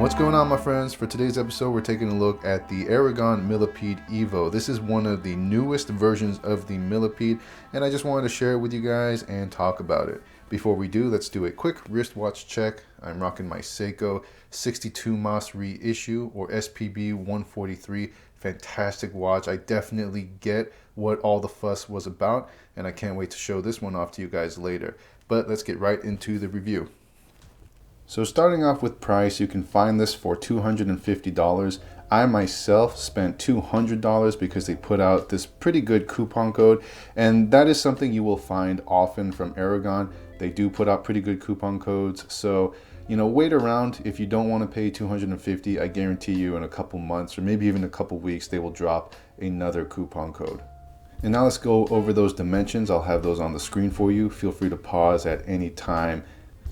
What's going on, my friends? For today's episode, we're taking a look at the Aragon Millipede EVO. This is one of the newest versions of the Millipede, and I just wanted to share it with you guys and talk about it. Before we do, let's do a quick wristwatch check. I'm rocking my Seiko 62 Mas reissue, or SPB 143. Fantastic watch. I definitely get what all the fuss was about, and I can't wait to show this one off to you guys later. But let's get right into the review. So starting off with price, you can find this for $250. I myself spent $200 because they put out this pretty good coupon code, and that is something you will find often from Aragon. They do put out pretty good coupon codes, so wait around. If you don't want to pay $250, I guarantee you in a couple months or maybe even a couple weeks they will drop another coupon code. And now let's go over those dimensions. I'll have those on the screen for you. Feel free to pause at any time.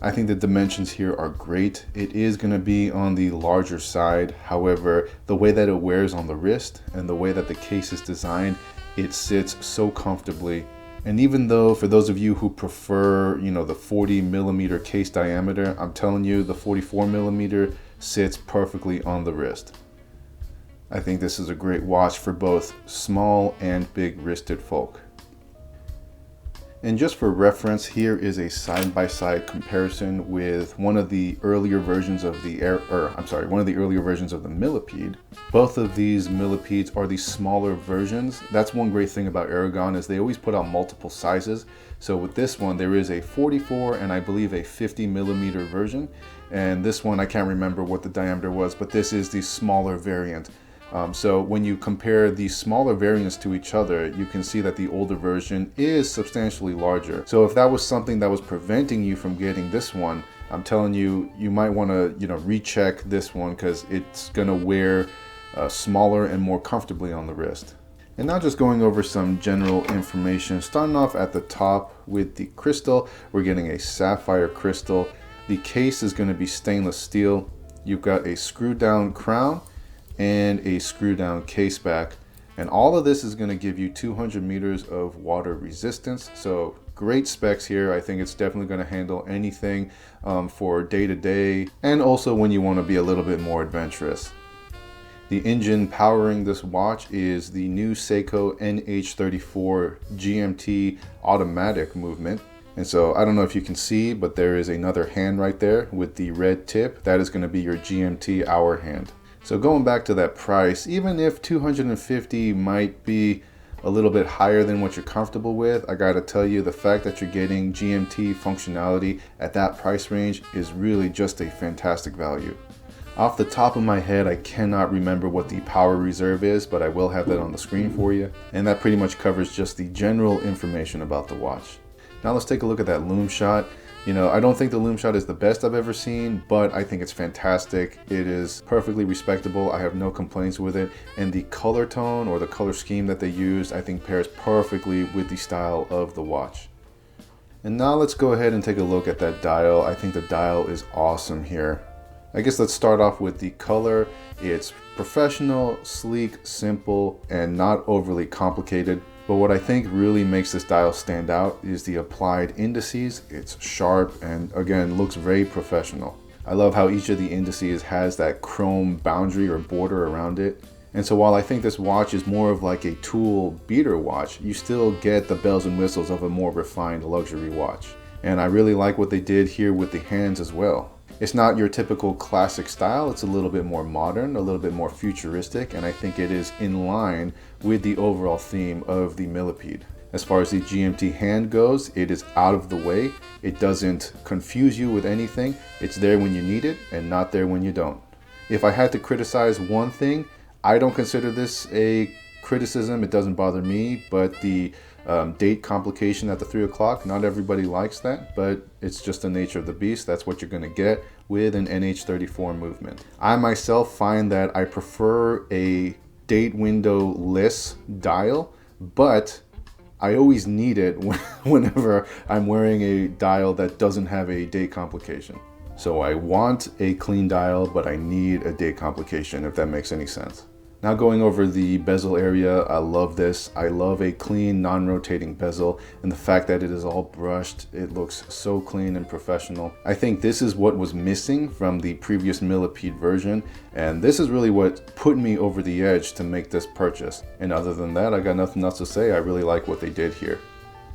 I think the dimensions here are great. It is going to be on the larger side. However, the way that it wears on the wrist and the way that the case is designed, it sits so comfortably. And even though for those of you who prefer, the 40 millimeter case diameter, I'm telling you the 44 millimeter sits perfectly on the wrist. I think this is a great watch for both small and big wristed folk. And just for reference, here is a side-by-side comparison with one of the earlier versions of the Millipede. Both of these Millipedes are the smaller versions. That's one great thing about Aragon, is they always put out multiple sizes. So with this one, there is a 44 and I believe a 50 millimeter version. And this one, I can't remember what the diameter was, but this is the smaller variant. So when you compare the smaller variants to each other, you can see that the older version is substantially larger. So if that was something that was preventing you from getting this one, I'm telling you, you might want to, recheck this one, because it's going to wear smaller and more comfortably on the wrist. And now just going over some general information, starting off at the top with the crystal. We're getting a sapphire crystal. The case is going to be stainless steel. You've got a screw down crown and a screw down case back, and all of this is going to give you 200 meters of water resistance. So great specs here. I think it's definitely going to handle anything for day to day, and also when you want to be a little bit more adventurous. The engine powering this watch is the new Seiko NH34 GMT automatic movement. And so I don't know if you can see, but there is another hand right there with the red tip. That is going to be your GMT hour hand. So going back to that price, even if $250 might be a little bit higher than what you're comfortable with, I gotta tell you, the fact that you're getting GMT functionality at that price range is really just a fantastic value. Off the top of my head, I cannot remember what the power reserve is, but I will have that on the screen for you. And that pretty much covers just the general information about the watch. Now let's take a look at that Lumeshot. I don't think the Lumeshot is the best I've ever seen, but I think it's fantastic. It is perfectly respectable. I have no complaints with it. And the color tone, or the color scheme that they used, I think pairs perfectly with the style of the watch. And now let's go ahead and take a look at that dial. I think the dial is awesome here. I guess let's start off with the color. It's professional, sleek, simple, and not overly complicated. But what I think really makes this dial stand out is the applied indices. It's sharp and again looks very professional. I love how each of the indices has that chrome boundary or border around it. And so while I think this watch is more of like a tool beater watch, you still get the bells and whistles of a more refined luxury watch. And I really like what they did here with the hands as well. It's not your typical classic style. It's a little bit more modern, a little bit more futuristic, and I think it is in line with the overall theme of the Millipede. As far as the GMT hand goes, it is out of the way. It doesn't confuse you with anything. It's there when you need it and not there when you don't. If I had to criticize one thing, I don't consider this a criticism. It doesn't bother me, but the date complication at the 3 o'clock, not everybody likes that, but it's just the nature of the beast. That's what you're going to get with an NH34 movement. I myself find that I prefer a date window-less dial, but I always need it whenever I'm wearing a dial that doesn't have a date complication. So I want a clean dial, but I need a date complication, if that makes any sense. Now going over the bezel area, I love this. I love a clean, non-rotating bezel, and the fact that it is all brushed, it looks so clean and professional. I think this is what was missing from the previous Millipede version, and this is really what put me over the edge to make this purchase. And other than that, I got nothing else to say. I really like what they did here.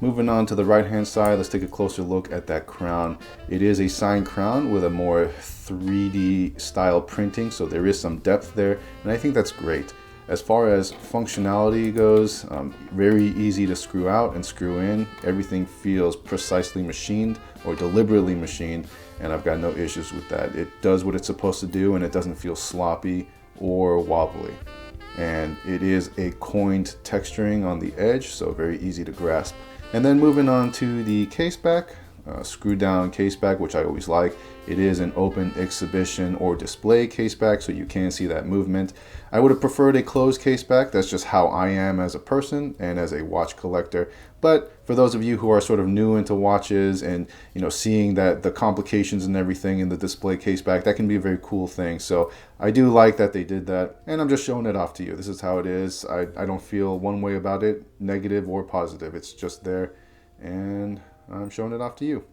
Moving on to the right hand side, let's take a closer look at that crown. It is a signed crown with a more 3D style printing, so there is some depth there, and I think that's great. As far as functionality goes, very easy to screw out and screw in. Everything feels precisely machined or deliberately machined, and I've got no issues with that. It does what it's supposed to do, and it doesn't feel sloppy or wobbly. And it is a coined texturing on the edge, so very easy to grasp. And then moving on to the caseback, screw down caseback, which I always like. It is an open exhibition or display caseback, so you can see that movement. I would have preferred a closed caseback. That's just how I am as a person and as a watch collector. But for those of you who are sort of new into watches and seeing that the complications and everything in the display caseback, that can be a very cool thing. So I do like that they did that, and I'm just showing it off to you. This is how it is. I don't feel one way about it, negative or positive. It's just there, and I'm showing it off to you.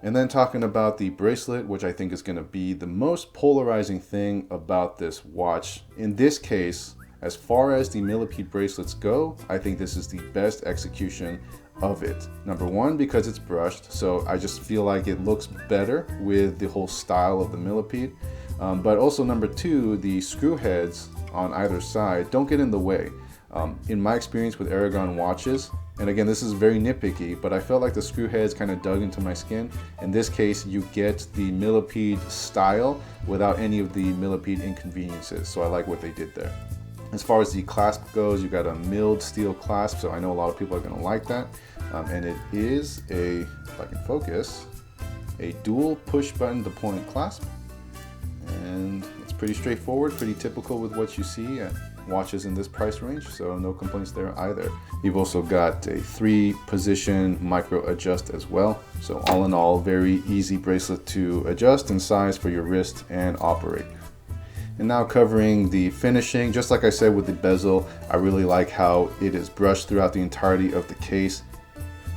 And then talking about the bracelet, which I think is going to be the most polarizing thing about this watch. In this case, as far as the Millipede bracelets go, I think this is the best execution of it. Number one, because it's brushed, so I just feel like it looks better with the whole style of the Millipede. But also number two, the screw heads on either side don't get in the way. In my experience with Aragon watches, and again, this is very nitpicky, but I felt like the screw heads kind of dug into my skin. In this case, you get the Millipede style without any of the Millipede inconveniences. So I like what they did there. As far as the clasp goes, you got a milled steel clasp, so I know a lot of people are going to like that. And it is a, if I can focus, a dual push button deployment clasp. And it's pretty straightforward, pretty typical with what you see at watches in this price range, so no complaints there either. You've also got a 3-position micro adjust as well. So all in all, very easy bracelet to adjust in size for your wrist and operate. And now covering the finishing, just like I said with the bezel, I really like how it is brushed throughout the entirety of the case.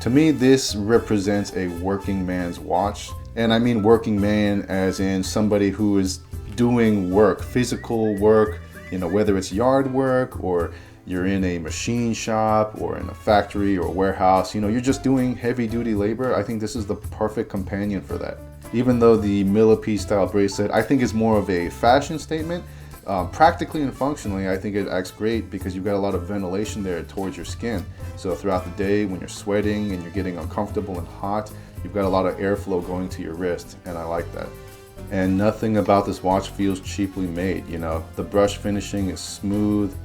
To me, this represents a working man's watch. And I mean working man as in somebody who is doing work, physical work, whether it's yard work or you're in a machine shop or in a factory or warehouse, you're just doing heavy duty labor. I think this is the perfect companion for that. Even though the Millipede style bracelet, I think is more of a fashion statement, practically and functionally, I think it acts great because you've got a lot of ventilation there towards your skin. So throughout the day when you're sweating and you're getting uncomfortable and hot, you've got a lot of airflow going to your wrist, and I like that. And nothing about this watch feels cheaply made. The brush finishing is smooth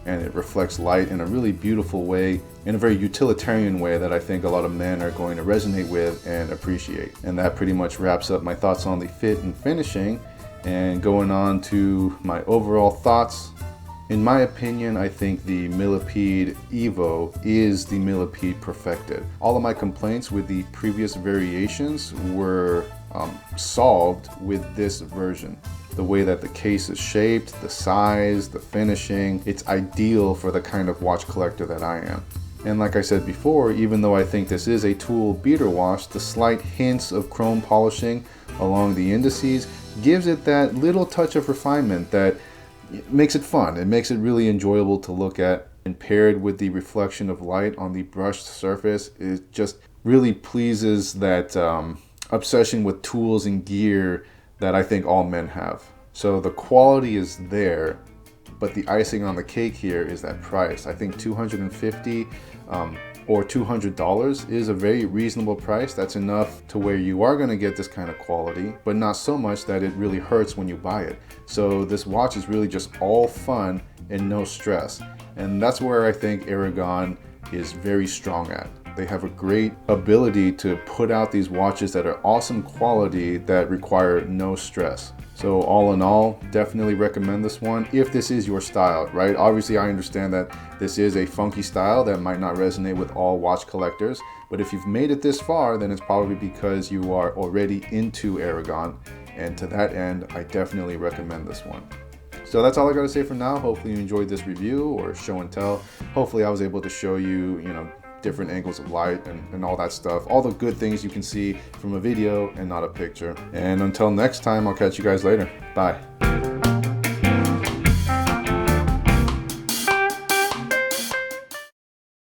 and it reflects light in a really beautiful way, in a very utilitarian way that I think a lot of men are going to resonate with and appreciate. And that pretty much wraps up my thoughts on the fit and finishing. And going on to my overall thoughts, in my opinion, I think the Millipede EVO is the Millipede perfected. All of my complaints with the previous variations were solved with this version. The way that the case is shaped, the size, the finishing, it's ideal for the kind of watch collector that I am. And like I said before, even though I think this is a tool beater watch, the slight hints of chrome polishing along the indices gives it that little touch of refinement that makes it fun. It makes it really enjoyable to look at, and paired with the reflection of light on the brushed surface, it just really pleases that obsession with tools and gear that I think all men have. So the quality is there, but the icing on the cake here is that price. I think $250 or $200 is a very reasonable price. That's enough to where you are going to get this kind of quality, but not so much that it really hurts when you buy it. So this watch is really just all fun and no stress. And that's where I think Aragon is very strong at. They have a great ability to put out these watches that are awesome quality that require no stress. So all in all, definitely recommend this one if this is your style, right? Obviously, I understand that this is a funky style that might not resonate with all watch collectors, but if you've made it this far, then it's probably because you are already into Aragon. And to that end, I definitely recommend this one. So that's all I gotta say for now. Hopefully you enjoyed this review or show and tell. Hopefully I was able to show you, different angles of light and all that stuff. All the good things you can see from a video and not a picture. And until next time, I'll catch you guys later. Bye.